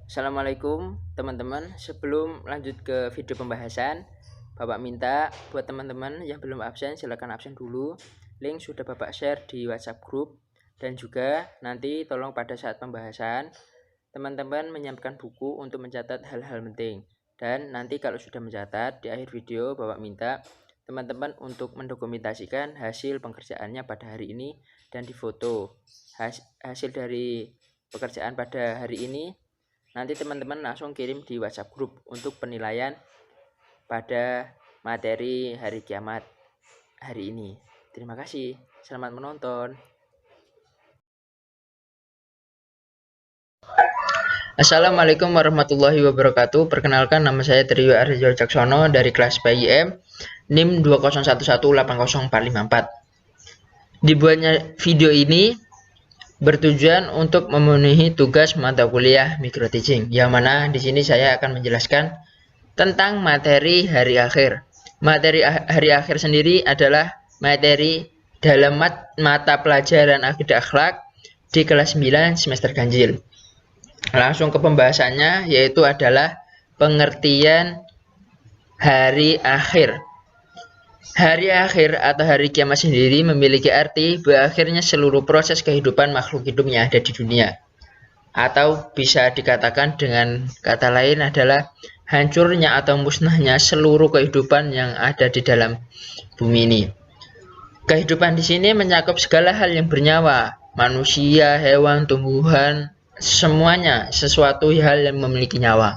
Assalamualaikum teman-teman. Sebelum lanjut ke video pembahasan, Bapak minta buat teman-teman yang belum absen silakan absen dulu. Link sudah Bapak share di WhatsApp grup, dan juga nanti tolong pada saat pembahasan teman-teman menyiapkan buku untuk mencatat hal-hal penting. Dan nanti kalau sudah mencatat, di akhir video Bapak minta teman-teman untuk mendokumentasikan hasil pengerjaannya pada hari ini dan difoto. Hasil dari pekerjaan pada hari ini nanti teman-teman langsung kirim di WhatsApp grup untuk penilaian pada materi hari kiamat hari ini. Terima kasih. Selamat menonton. Assalamualaikum warahmatullahi wabarakatuh. Perkenalkan, nama saya Trio Arjo Caksono dari kelas PIM NIM 201180454. Dibuatnya video ini bertujuan untuk memenuhi tugas mata kuliah micro teaching, yang mana di sini saya akan menjelaskan tentang materi hari akhir. Materi hari akhir sendiri adalah materi dalam mata pelajaran akidah akhlak di kelas 9 semester ganjil. Langsung ke pembahasannya, yaitu adalah pengertian hari akhir. Hari akhir atau hari kiamat sendiri memiliki arti berakhirnya seluruh proses kehidupan makhluk hidup yang ada di dunia. Atau bisa dikatakan dengan kata lain adalah hancurnya atau musnahnya seluruh kehidupan yang ada di dalam bumi ini. Kehidupan di sini mencakup segala hal yang bernyawa, manusia, hewan, tumbuhan, semuanya sesuatu hal yang memiliki nyawa.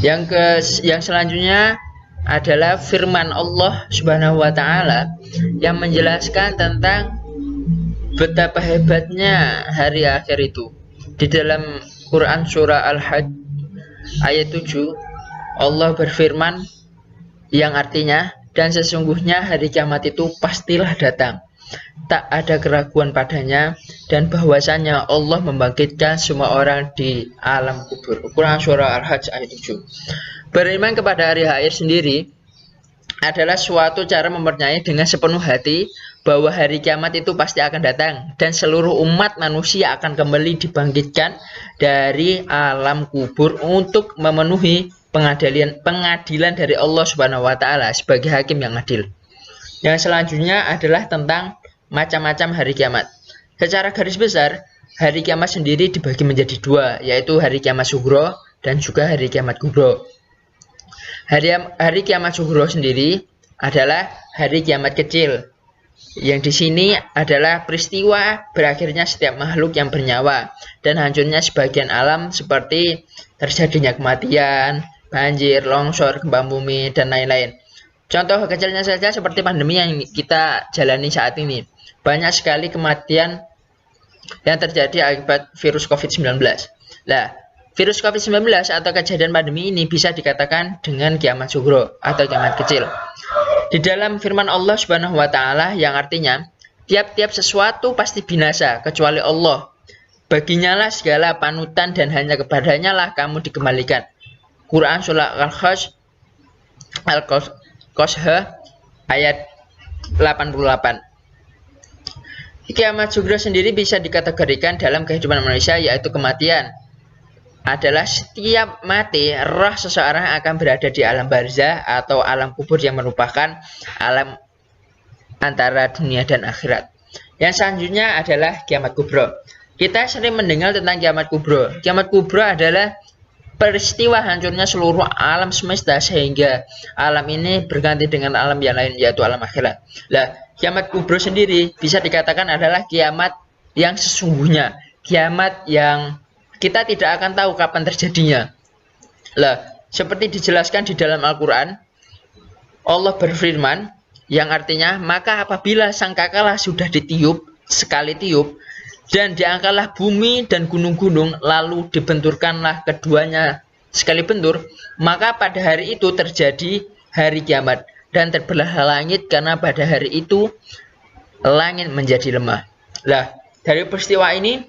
Yang selanjutnya adalah firman Allah Subhanahu wa taala yang menjelaskan tentang betapa hebatnya hari akhir itu. Di dalam Quran surah Al-Hajj ayat 7, Allah berfirman yang artinya, dan sesungguhnya hari kiamat itu pastilah datang, tak ada keraguan padanya, dan bahwasanya Allah membangkitkan semua orang di alam kubur. Quran surah Al-Hajj ayat 7. Beriman kepada hari akhir sendiri adalah suatu cara mempercayai dengan sepenuh hati bahwa hari kiamat itu pasti akan datang dan seluruh umat manusia akan kembali dibangkitkan dari alam kubur untuk memenuhi pengadilan dari Allah Subhanahu wa taala sebagai hakim yang adil. Yang selanjutnya adalah tentang macam-macam hari kiamat. Secara garis besar, hari kiamat sendiri dibagi menjadi dua, yaitu hari kiamat sugro dan juga hari kiamat kubro. Hari kiamat sugro sendiri adalah hari kiamat kecil, yang di sini adalah peristiwa berakhirnya setiap makhluk yang bernyawa dan hancurnya sebagian alam seperti terjadinya kematian, banjir, longsor, gempa bumi, dan lain-lain. Contoh kecilnya saja seperti pandemi yang kita jalani saat ini. Banyak sekali kematian yang terjadi akibat virus COVID-19. Nah, virus COVID-19 atau kejadian pandemi ini bisa dikatakan dengan kiamat sugro atau kiamat kecil. Di dalam firman Allah Subhanahu wa taala yang artinya, tiap-tiap sesuatu pasti binasa kecuali Allah. Baginya lah segala panutan dan hanya kepadanya lah kamu dikembalikan. Quran surah Al-Qasha ayat 88. Kiamat sugro sendiri bisa dikategorikan dalam kehidupan manusia, yaitu kematian adalah setiap mati, roh seseorang akan berada di alam barzah atau alam kubur yang merupakan alam antara dunia dan akhirat. Yang selanjutnya adalah kiamat kubro. Kita sering mendengar tentang kiamat kubro. Kiamat kubro adalah peristiwa hancurnya seluruh alam semesta sehingga alam ini berganti dengan alam yang lain, yaitu alam akhirat. Nah, kiamat kubro sendiri bisa dikatakan adalah kiamat yang sesungguhnya, kiamat yang kita tidak akan tahu kapan terjadinya. Lah, seperti dijelaskan di dalam Al-Quran, Allah berfirman yang artinya, maka apabila sangkakala sudah ditiup sekali tiup dan diangkatlah bumi dan gunung-gunung, lalu dibenturkanlah keduanya sekali bentur, maka pada hari itu terjadi hari kiamat dan terbelah langit karena pada hari itu langit menjadi lemah. Lah, dari peristiwa ini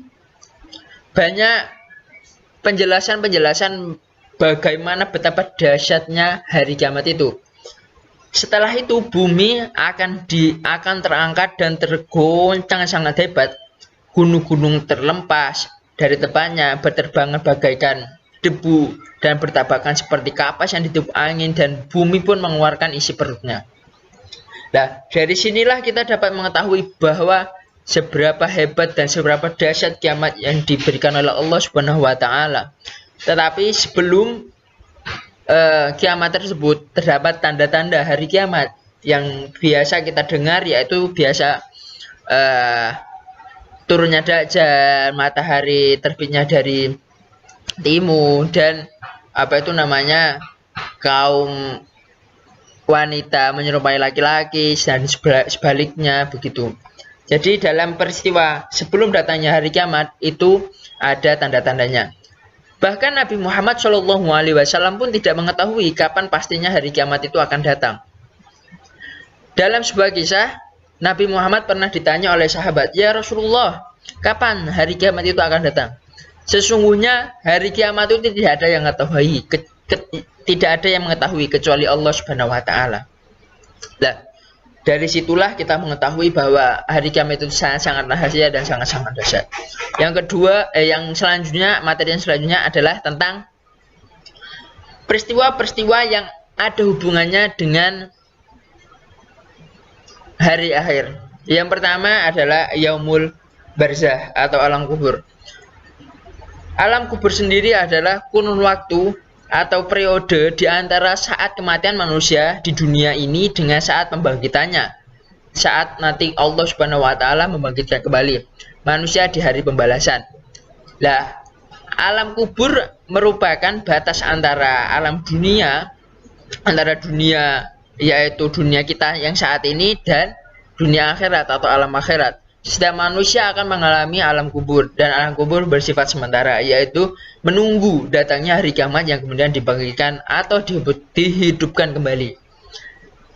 banyak penjelasan bagaimana betapa dahsyatnya hari kiamat itu. Setelah itu bumi akan terangkat dan tergoncang sangat hebat. Gunung-gunung terlempas, dari tempatnya, berterbangan bagaikan debu dan bertabakan seperti kapas yang ditiup angin, dan bumi pun mengeluarkan isi perutnya. Nah, dari sinilah kita dapat mengetahui bahwa seberapa hebat dan seberapa dahsyat kiamat yang diberikan oleh Allah Subhanahu wa taala. Tetapi sebelum kiamat tersebut terdapat tanda-tanda hari kiamat yang biasa kita dengar, yaitu biasa turunnya Dajjal, matahari terbitnya dari timur, dan kaum wanita menyerupai laki-laki dan sebaliknya begitu. Jadi dalam peristiwa sebelum datangnya hari kiamat itu ada tanda-tandanya. Bahkan Nabi Muhammad SAW pun tidak mengetahui kapan pastinya hari kiamat itu akan datang. Dalam sebuah kisah, Nabi Muhammad pernah ditanya oleh sahabat, "Ya Rasulullah, kapan hari kiamat itu akan datang?" Sesungguhnya hari kiamat itu tidak ada yang mengetahui, tidak ada yang mengetahui kecuali Allah Subhanahu wa taala. Nah, dari situlah kita mengetahui bahwa hari kiamat itu sangat-sangat rahasia dan sangat-sangat dahsyat. Yang kedua, materi yang selanjutnya adalah tentang peristiwa-peristiwa yang ada hubungannya dengan hari akhir. Yang pertama adalah Yaumul Barzah atau alam kubur. Alam kubur sendiri adalah kurun waktu atau periode di antara saat kematian manusia di dunia ini dengan saat pembangkitannya. Saat nanti Allah Subhanahu wa taala membangkitkan kembali manusia di hari pembalasan. Nah, alam kubur merupakan batas antara dunia yaitu dunia kita yang saat ini dan dunia akhirat atau alam akhirat. Setiap manusia akan mengalami alam kubur, dan alam kubur bersifat sementara, yaitu menunggu datangnya hari kiamat yang kemudian dibangkitkan atau dihidupkan kembali.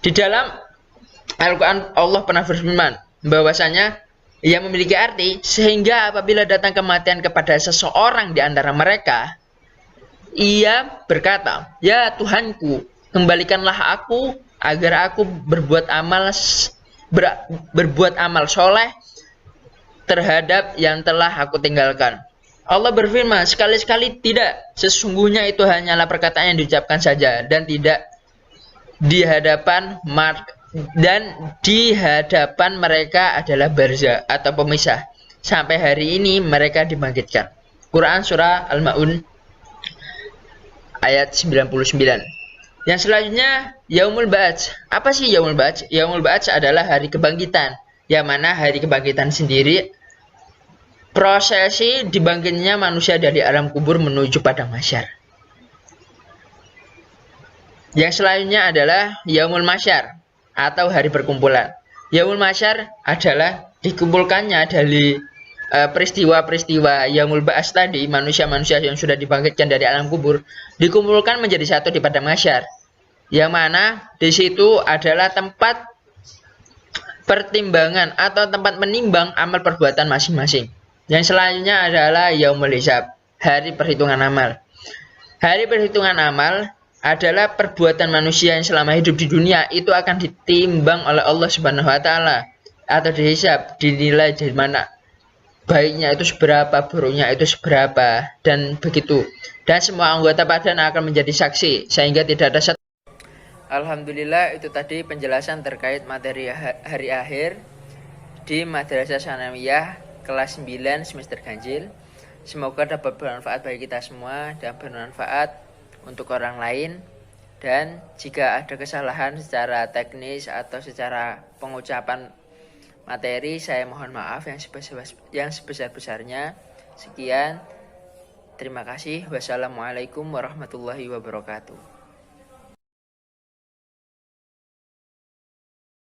Di dalam Al-Quran Allah pernah berfirman bahwasanya ia memiliki arti sehingga apabila datang kematian kepada seseorang di antara mereka, ia berkata, "Ya Tuhanku, kembalikanlah aku agar aku berbuat amal soleh terhadap yang telah aku tinggalkan." Allah berfirman, "Sekali-sekali tidak, sesungguhnya itu hanyalah perkataan yang diucapkan saja, dan tidak di hadapan mereka adalah barzah atau pemisah. Sampai hari ini mereka dibangkitkan." Quran Surah Al-Ma'un ayat 99. Yang selanjutnya Yaumul Ba'ats. Apa sih Yaumul Ba'ats? Yaumul Ba'ats adalah hari kebangkitan, yang mana hari kebangkitan sendiri prosesi dibangkitnya manusia dari alam kubur menuju padang mahsyar. Yang selanjutnya adalah Yaumul Mahsyar atau hari perkumpulan. Yaumul Mahsyar adalah dikumpulkannya dari peristiwa-peristiwa Yaumul Ba'ats tadi, manusia-manusia yang sudah dibangkitkan dari alam kubur dikumpulkan menjadi satu di padang mahsyar, yang mana di situ adalah tempat pertimbangan atau tempat menimbang amal perbuatan masing-masing. Yang selanjutnya adalah Yaumul Hisab, hari perhitungan amal. Hari perhitungan amal adalah perbuatan manusia yang selama hidup di dunia itu akan ditimbang oleh Allah Subhanahu wa taala atau dihisab, dinilai dari mana baiknya itu seberapa, buruknya itu seberapa, dan begitu. Dan semua anggota badan akan menjadi saksi sehingga tidak ada satu. Alhamdulillah, itu tadi penjelasan terkait materi hari akhir di Madrasah Tsanawiyah kelas 9 semester ganjil. Semoga dapat bermanfaat bagi kita semua dan bermanfaat untuk orang lain. Dan jika ada kesalahan secara teknis atau secara pengucapan materi, saya mohon maaf yang sebesar-besarnya. Sekian, terima kasih. Wassalamualaikum warahmatullahi wabarakatuh.